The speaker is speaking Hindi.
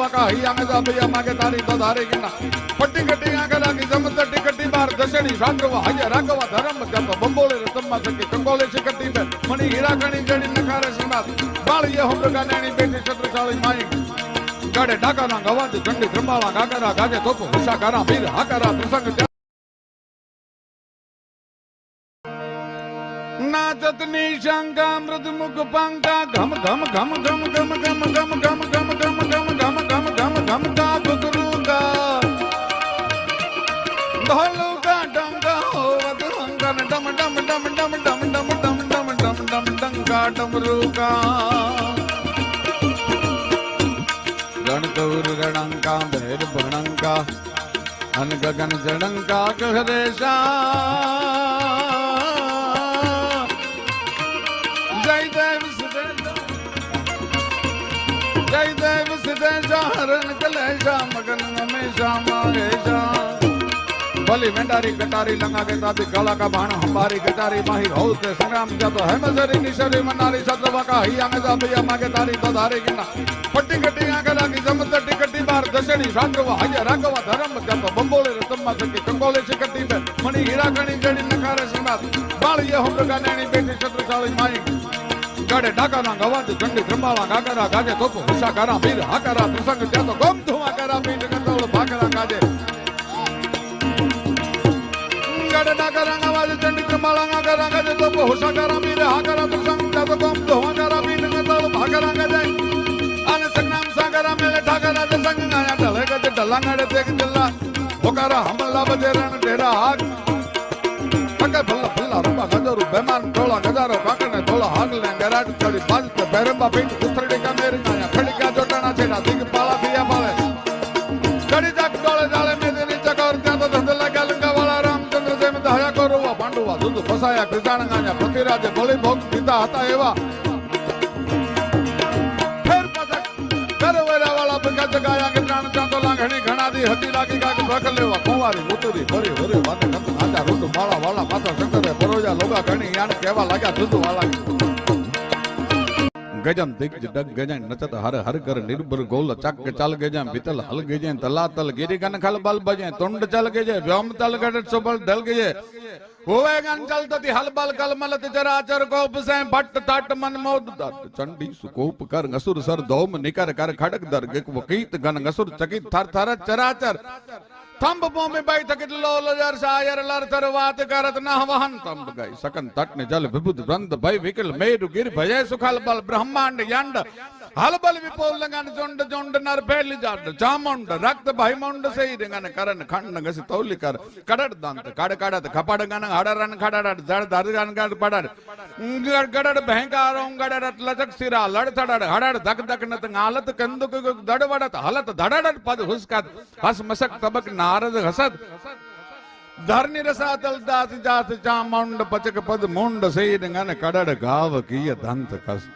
चतवा का ही आगे जा भैया मागे तारी तो धारे गिना पट्टी कट्टी आगे लागी जमत टिकट्टी बार दशणी राघवा हय राघवा धर्म जत बंबोले रतम्मा सके कंगोले से कट्टी में मणि हीरा कणी जड़ी नकारे सिंगार बाल ये हम का नैनी बेटी छत्रसाली माई गाड़े डाका ना गवाज चंडी ब्रह्माला गागरा गाजे तोप हुशा करा वीर हाकरा प्रसंग नाचत निशंका मृद मुख पंका घम घम घम घम घम घम घम घम घम घम घम घम घम घम घम का गुगरूगा ढोलूगा डंगा होवत हंगन डम डम डम डम डम डम डम डम डम डम डंगा डमरूगा रणकौर रणंका भैर भणंका अन गगन जड़ंका कहरेशा जय देव सिद्धेशा हरण कलेशा मगन हमेशा माहेशा बलि मेंढारी कटारी लंगा के ताती काला का बाण हमारी कटारी माही हो के संग्राम जब है मजरी निशरी मनारी सतवा का ही आगे जा भैया मागे तारी तो धारे गिना पट्टी कट्टी आगे लागी जमत टिकट्टी बार दशणी राघवा हय राघवा धर्म जब बंबोले रतम्मा सके कंगोले से कट्टी में मणि हीरा कणी जड़ी नकारे सिंगार बाल ये हम का नैनी बेटी छत्रसाली माई गाड़े डाका ना गवाज चंडी ब्रह्माला गागरा गाजे तोप हुशा करा वीर हाकरा प्रसंग त्या तो गोम धुआ करा पीठ कंदोल भाकरा गाजे गाड़े डाका ना गवाज चंडी ब्रह्माला गागरा गाजे तोप हुशा करा वीर हाकरा प्रसंग त्या तो गोम धुआ करा पीठ कंदोल भाकरा गाजे अन संग्राम सागरा मेले ठाकरा जे संग आया ढले गज ढलांगड़े देख दिल्ला होकारा हमला बजे रण डेरा हाक पके भल्ला भल्ला रूपा गजरू बेमान टोला गजारो काकने टोला हागले गराट चढ़ी बाज के बेरंबा पीठ उथड़ी का मेरी नाया खड़ी का जोटाना छेड़ा दिग पाला दिया पाले कड़ी जाक टोले डाले में देनी चकोर त्या तो धंध लगा लंगा वाला रामचंद्र से में दया करोवा पांडुवा दुध फसाया कृष्ण गाया पतिराजे बलि भोग पिता हता एवा फिर पतक करवेरा वाला बगा जगाया के प्राण चांदो लांघणी घना दी हती लागी का भख लेवा कुंवारी मुतरी भरी भरी वाते आजा रुंड माला वाला माता शंकर परोजा लोगा गणी यान केवा लगा दुध वाला गजम दिग्ज डग गजन नचत हर हर कर निर्भर गोल चक चल गजम बितल हल गजन तला तल गिरी गन खल बल बजे तुंड चल गजे व्योम तल गड सुबल दल गजे होवे गन चलत हल बल कल मलत चराचर कोप से भट्ट तट मन मोद चंडी सुकोप कर असुर सर दौम निकर कर खड़क दर वकीत गन असुर चकित थर थर चराचर थंब भूमि बैठ लोल जर शायर लर तरवात करत न वहन तंब गई सकन तट ने जल विबुध वृंद भय विकल मेरु गिर भय सुखल बल ब्रह्मांड यंड हल बल विपोल गन झुंड झुंड नर फैल जाड चामुंड रक्त भय मुंड से गन करन खंड गस तौली कर कड़ड़ दंत कड़ कड़त खपड़ गन हड़रन खड़ड़ जड़ धर गन गड़ पड़ड़ गड़ड़ भयंकारों गड़ड़ लचक सिरा लड़ थड़ड़ हड़ड़ धक धक नत गालत कंदुक दड़वड़त हलत धड़ड़ पद हुस्कत हस मसक तबक नारद हसद धरनी रसा तल दास जात चामुंड पचक पद मुंड से गन कड़ड़ गाव किय दंत कस